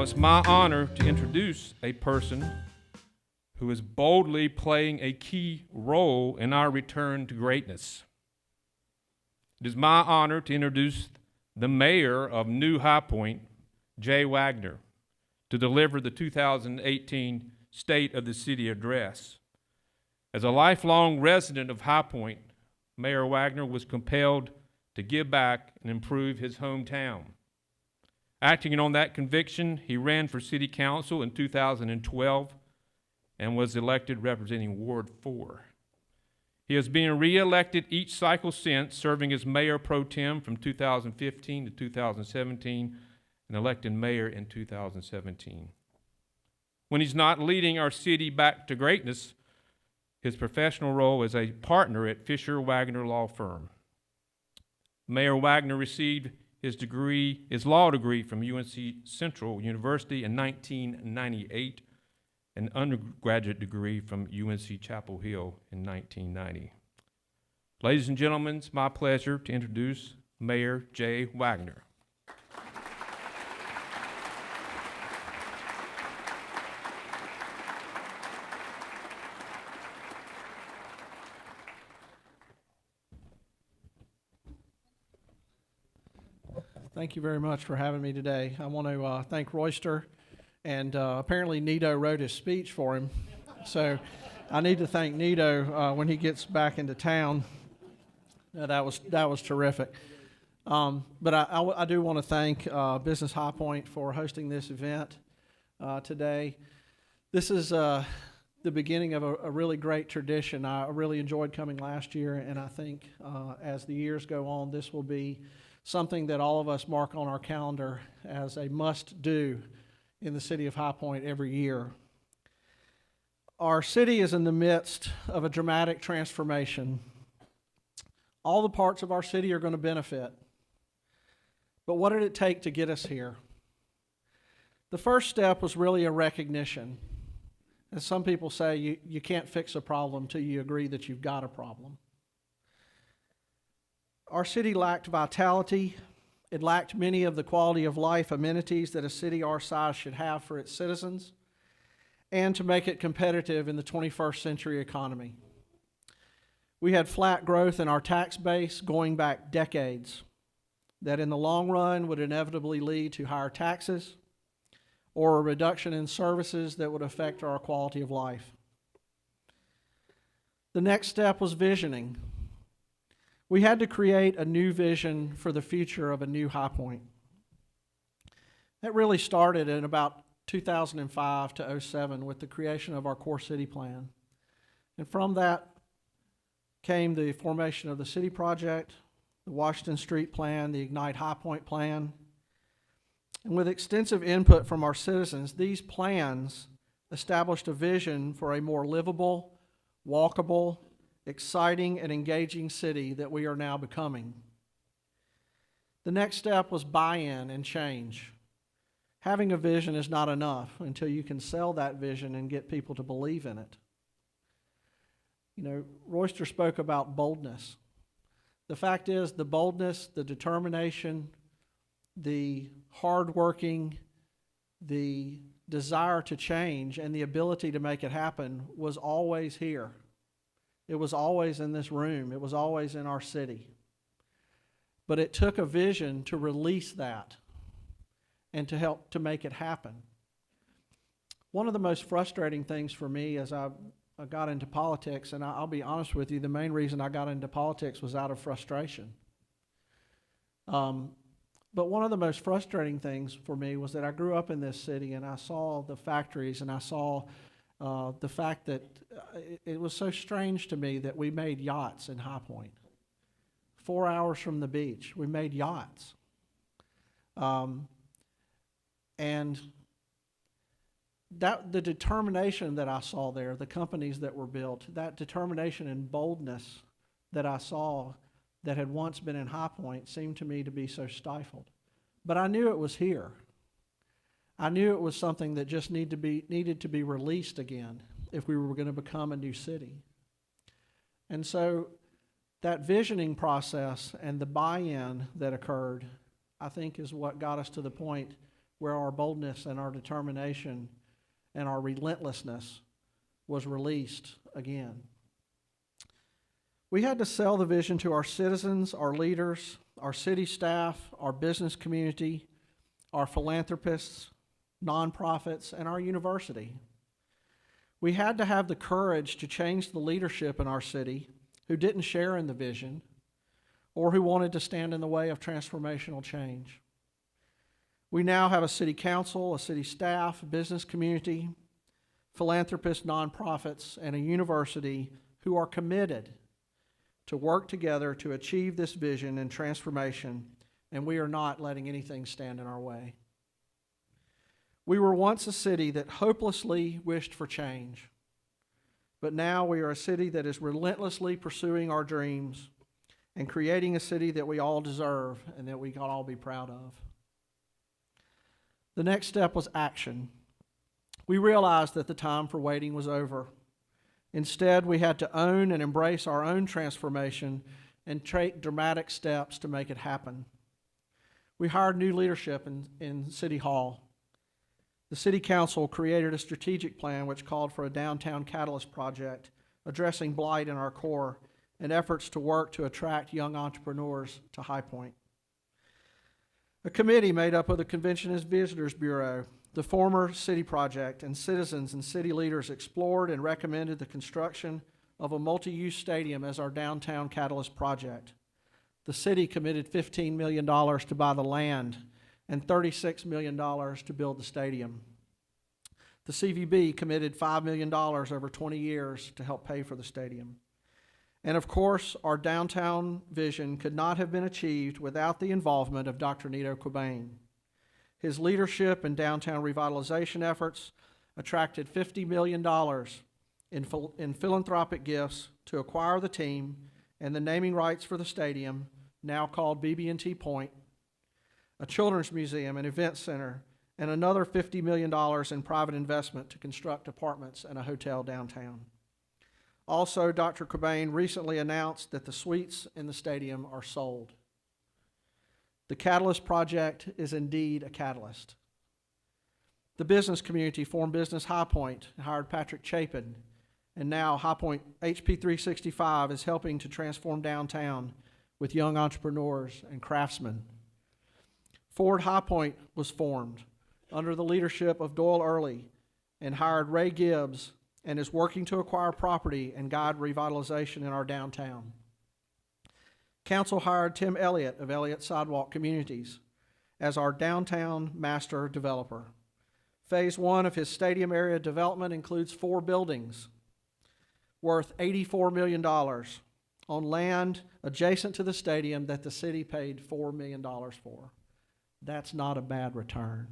it's my honor to introduce a person who is boldly playing a key role in our return to greatness. It is my honor to introduce the mayor of New High Point, Jay Wagner, to deliver the 2018 State of the City Address. As a lifelong resident of High Point, Mayor Wagner was compelled to give back and improve his hometown. Acting on that conviction, he ran for City Council in 2012 and was elected representing Ward 4. He has been re-elected each cycle since, serving as Mayor Pro Tem from 2015 to 2017 and elected mayor in 2017. When he's not leading our city back to greatness, his professional role is a partner at Fisher Wagner Law Firm. Mayor Wagner received his law degree from UNC Central University in 1998, an undergraduate degree from UNC Chapel Hill in 1990. Ladies and gentlemen, it's my pleasure to introduce Mayor Jay Wagner. Thank you very much for having me today. I want to thank Royster, and apparently Nito wrote his speech for him. So I need to thank Nito when he gets back into town. That was terrific. But I do want to thank Business High Point for hosting this event today. This is the beginning of a really great tradition. I really enjoyed coming last year, and I think as the years go on, this will be something that all of us mark on our calendar as a must-do in the city of High Point every year. Our city is in the midst of a dramatic transformation. All the parts of our city are going to benefit. But what did it take to get us here? The first step was really a recognition. As some people say, you can't fix a problem till you agree that you've got a problem. Our city lacked vitality. It lacked many of the quality of life amenities that a city our size should have for its citizens, and to make it competitive in the 21st century economy. We had flat growth in our tax base going back decades that in the long run would inevitably lead to higher taxes or a reduction in services that would affect our quality of life. The next step was visioning. We had to create a new vision for the future of a new High Point. That really started in about 2005 to 2007 with the creation of our core city plan. And from that came the formation of the city project, the Washington Street plan, the Ignite High Point plan. And with extensive input from our citizens, these plans established a vision for a more livable, walkable, exciting and engaging city that we are now becoming. The next step was buy-in and change. Having a vision is not enough until you can sell that vision and get people to believe in it. You know, Royster spoke about boldness. The fact is, the boldness, the determination, the hardworking, the desire to change, and the ability to make it happen was always here. It was always in this room. It was always in our city. But it took a vision to release that and to help to make it happen. One of the most frustrating things for me as I got into politics, and I'll be honest with you, the main reason I got into politics was out of frustration. But one of the most frustrating things for me was that I grew up in this city and I saw the factories and I saw the fact that it was so strange to me that we made yachts in High Point. 4 hours from the beach, we made yachts. And that the determination that I saw there, the companies that were built, that determination and boldness that I saw that had once been in High Point seemed to me to be so stifled. But I knew it was here. I knew it was something that just needed to be released again if we were going to become a new city. And so that visioning process and the buy-in that occurred, I think, is what got us to the point where our boldness and our determination and our relentlessness was released again. We had to sell the vision to our citizens, our leaders, our city staff, our business community, our philanthropists, nonprofits, and our university. We had to have the courage to change the leadership in our city who didn't share in the vision or who wanted to stand in the way of transformational change. We now have a city council, a city staff, a business community, philanthropists, nonprofits, and a university who are committed to work together to achieve this vision and transformation, and we are not letting anything stand in our way. We were once a city that hopelessly wished for change, but now we are a city that is relentlessly pursuing our dreams and creating a city that we all deserve and that we can all be proud of. The next step was action. We realized that the time for waiting was over. Instead, we had to own and embrace our own transformation and take dramatic steps to make it happen. We hired new leadership in City Hall. The City Council created a strategic plan which called for a downtown catalyst project addressing blight in our core and efforts to work to attract young entrepreneurs to High Point. A committee made up of the Convention and Visitors Bureau, the former city project, and citizens and city leaders explored and recommended the construction of a multi-use stadium as our downtown catalyst project. The city committed $15 million to buy the land and $36 million to build the stadium. The CVB committed $5 million over 20 years to help pay for the stadium. And of course, our downtown vision could not have been achieved without the involvement of Dr. Nito Cobain. His leadership in downtown revitalization efforts attracted $50 million in philanthropic gifts to acquire the team and the naming rights for the stadium, now called BB&T Point, a children's museum and event center, and another $50 million in private investment to construct apartments and a hotel downtown. Also, Dr. Cobain recently announced that the suites in the stadium are sold. The Catalyst Project is indeed a catalyst. The business community formed Business High Point and hired Patrick Chapin, and now High Point HP 365 is helping to transform downtown with young entrepreneurs and craftsmen. Ford High Point was formed under the leadership of Doyle Early and hired Ray Gibbs and is working to acquire property and guide revitalization in our downtown. Council hired Tim Elliott of Elliott Sidewalk Communities as our downtown master developer. Phase 1 of his stadium area development includes 4 buildings worth $84 million on land adjacent to the stadium that the city paid $4 million for. That's not a bad return.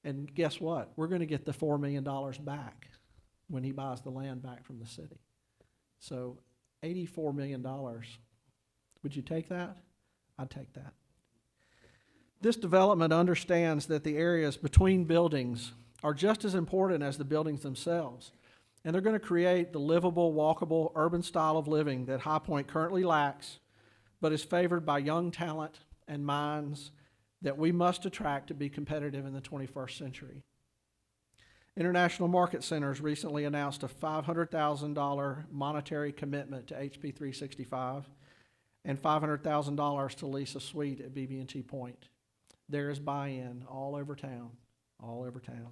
And guess what? We're going to get the $4 million back when he buys the land back from the city. So $84 million. Would you take that? I'd take that. This development understands that the areas between buildings are just as important as the buildings themselves. And they're going to create the livable, walkable, urban style of living that High Point currently lacks, but is favored by young talent and minds that we must attract to be competitive in the 21st century. International Market Centers recently announced a $500,000 monetary commitment to HP 365 and $500,000 to lease a suite at BB&T Point. There is buy-in all over town, all over town.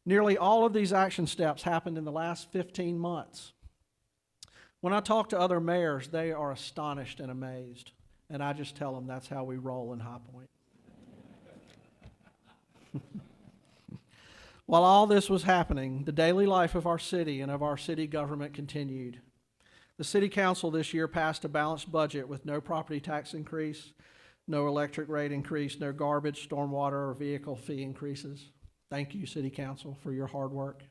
Nearly all of these action steps happened in the last 15 months. When I talk to other mayors, they are astonished and amazed. And I just tell them that's how we roll in High Point. While all this was happening, the daily life of our city and of our city government continued. The City Council this year passed a balanced budget with no property tax increase, no electric rate increase, no garbage, stormwater, or vehicle fee increases. Thank you, City Council, for your hard work.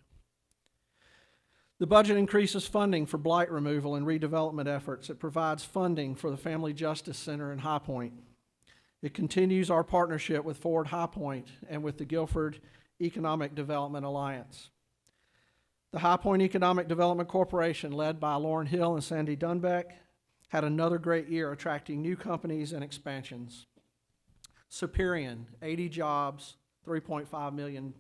The budget increases funding for blight removal and redevelopment efforts. It provides funding for the Family Justice Center in High Point. It continues our partnership with Ford High Point and with the Guilford Economic Development Alliance. The High Point Economic Development Corporation, led by Lauren Hill and Sandy Dunbeck, had another great year attracting new companies and expansions. Superior, 80 jobs, $3.5 million.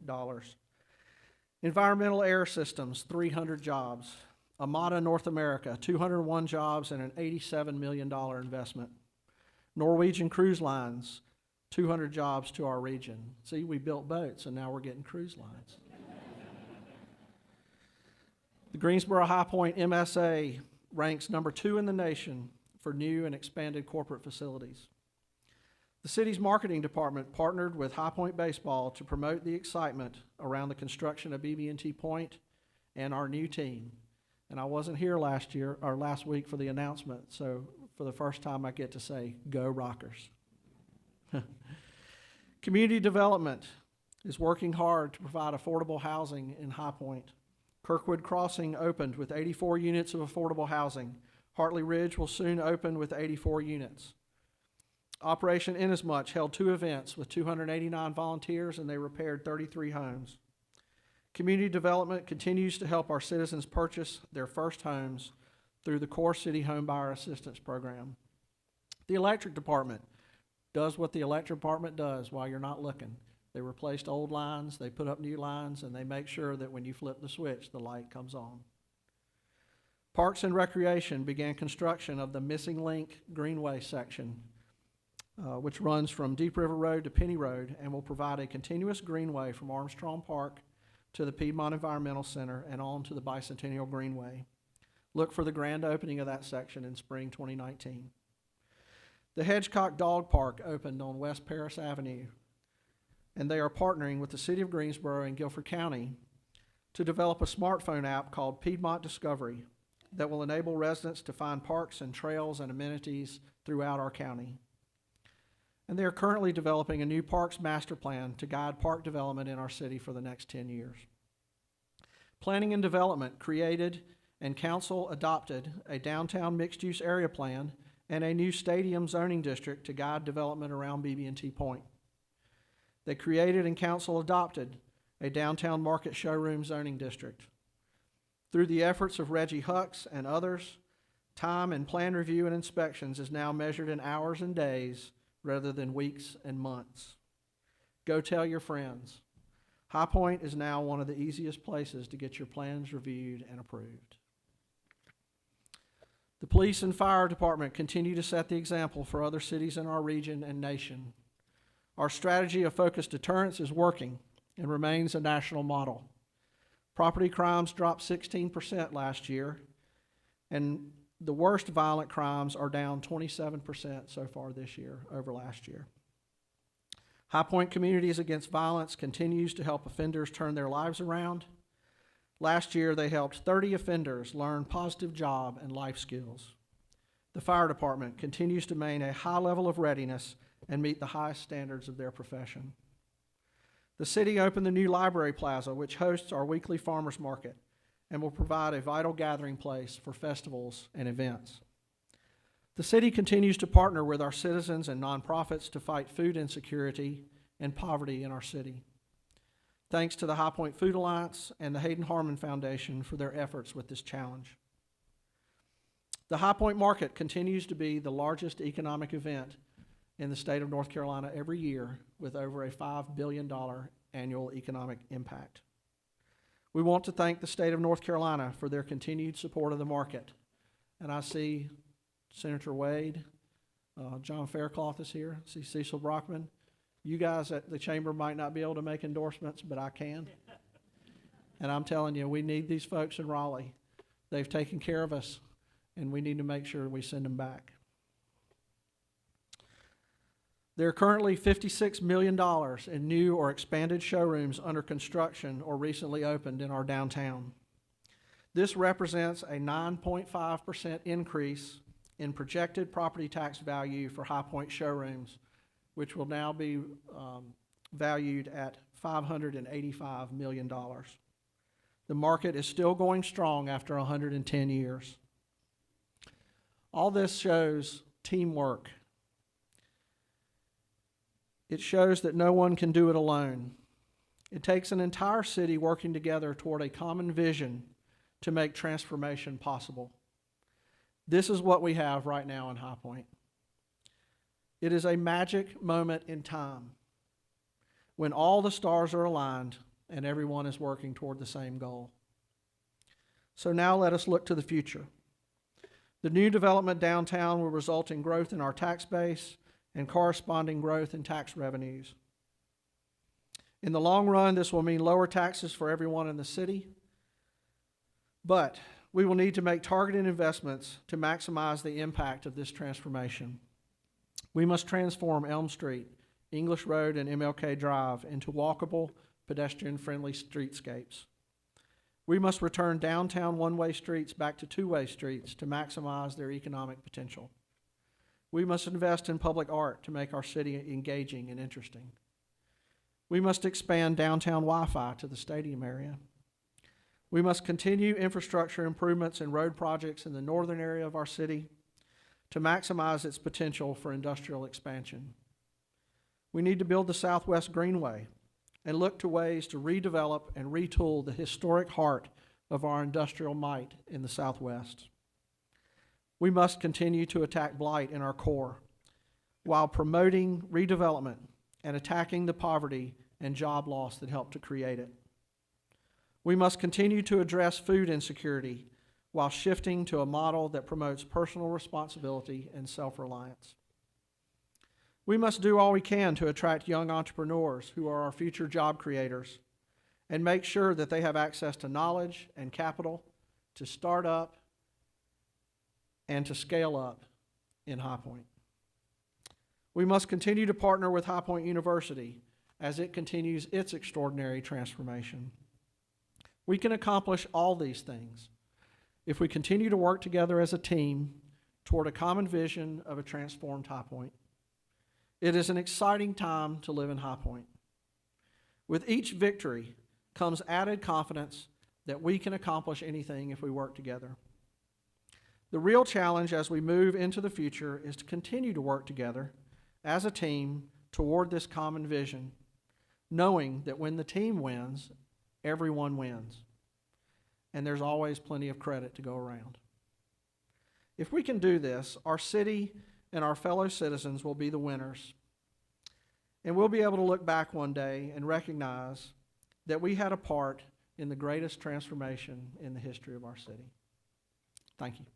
Environmental Air Systems, 300 jobs. Amada North America, 201 jobs and an $87 million investment. Norwegian Cruise Lines, 200 jobs to our region. See, we built boats and now we're getting cruise lines. The Greensboro High Point MSA ranks number 2 in the nation for new and expanded corporate facilities. The city's marketing department partnered with High Point Baseball to promote the excitement around the construction of BB&T Point and our new team. And I wasn't here last week for the announcement, so for the first time I get to say, go Rockers. Community development is working hard to provide affordable housing in High Point. Kirkwood Crossing opened with 84 units of affordable housing. Hartley Ridge will soon open with 84 units. Operation Inasmuch held 2 events with 289 volunteers, and they repaired 33 homes. Community development continues to help our citizens purchase their first homes through the Core City Home Buyer Assistance Program. The electric department does what the electric department does while you're not looking. They replaced old lines, they put up new lines, and they make sure that when you flip the switch, the light comes on. Parks and Recreation began construction of the Missing Link Greenway section, which runs from Deep River Road to Penny Road and will provide a continuous greenway from Armstrong Park to the Piedmont Environmental Center and on to the Bicentennial Greenway. Look for the grand opening of that section in spring 2019. The Hedgecock Dog Park opened on West Paris Avenue, and they are partnering with the City of Greensboro and Guilford County to develop a smartphone app called Piedmont Discovery that will enable residents to find parks and trails and amenities throughout our county. And they are currently developing a new parks master plan to guide park development in our city for the next 10 years. Planning and Development created and council adopted a downtown mixed-use area plan and a new stadium zoning district to guide development around BB&T Point. They created and council adopted a downtown market showroom zoning district. Through the efforts of Reggie Hucks and others, time and plan review and inspections is now measured in hours and days rather than weeks and months. Go tell your friends. High Point is now one of the easiest places to get your plans reviewed and approved. The police and fire department continue to set the example for other cities in our region and nation. Our strategy of focused deterrence is working and remains a national model. Property crimes dropped 16% last year, and the worst violent crimes are down 27% so far this year over last year. High Point Communities Against Violence continues to help offenders turn their lives around. Last year, they helped 30 offenders learn positive job and life skills. The fire department continues to maintain a high level of readiness and meet the highest standards of their profession. The city opened the new Library Plaza, which hosts our weekly farmers market and will provide a vital gathering place for festivals and events. The city continues to partner with our citizens and nonprofits to fight food insecurity and poverty in our city. Thanks to the High Point Food Alliance and the Hayden Harmon Foundation for their efforts with this challenge. The High Point Market continues to be the largest economic event in the state of North Carolina every year, with over a $5 billion annual economic impact. We want to thank the state of North Carolina for their continued support of the market. And I see Senator Wade, John Faircloth is here, I see Cecil Brockman. You guys at the chamber might not be able to make endorsements, but I can. And I'm telling you, we need these folks in Raleigh. They've taken care of us, and we need to make sure we send them back. There are currently $56 million in new or expanded showrooms under construction or recently opened in our downtown. This represents a 9.5% increase in projected property tax value for High Point showrooms, which will now be valued at $585 million. The market is still going strong after 110 years. All this shows teamwork. It shows that no one can do it alone. It takes an entire city working together toward a common vision to make transformation possible. This is what we have right now in High Point. It is a magic moment in time when all the stars are aligned and everyone is working toward the same goal. So now let us look to the future. The new development downtown will result in growth in our tax base and corresponding growth in tax revenues. In the long run, this will mean lower taxes for everyone in the city, but we will need to make targeted investments to maximize the impact of this transformation. We must transform Elm Street, English Road, and MLK Drive into walkable, pedestrian-friendly streetscapes. We must return downtown one-way streets back to two-way streets to maximize their economic potential. We must invest in public art to make our city engaging and interesting. We must expand downtown Wi-Fi to the stadium area. We must continue infrastructure improvements and road projects in the northern area of our city to maximize its potential for industrial expansion. We need to build the Southwest Greenway and look to ways to redevelop and retool the historic heart of our industrial might in the Southwest. We must continue to attack blight in our core while promoting redevelopment and attacking the poverty and job loss that help to create it. We must continue to address food insecurity while shifting to a model that promotes personal responsibility and self-reliance. We must do all we can to attract young entrepreneurs who are our future job creators and make sure that they have access to knowledge and capital to start up and to scale up in High Point. We must continue to partner with High Point University as it continues its extraordinary transformation. We can accomplish all these things if we continue to work together as a team toward a common vision of a transformed High Point. It is an exciting time to live in High Point. With each victory comes added confidence that we can accomplish anything if we work together. The real challenge as we move into the future is to continue to work together as a team toward this common vision, knowing that when the team wins, everyone wins. And there's always plenty of credit to go around. If we can do this, our city and our fellow citizens will be the winners. And we'll be able to look back one day and recognize that we had a part in the greatest transformation in the history of our city. Thank you.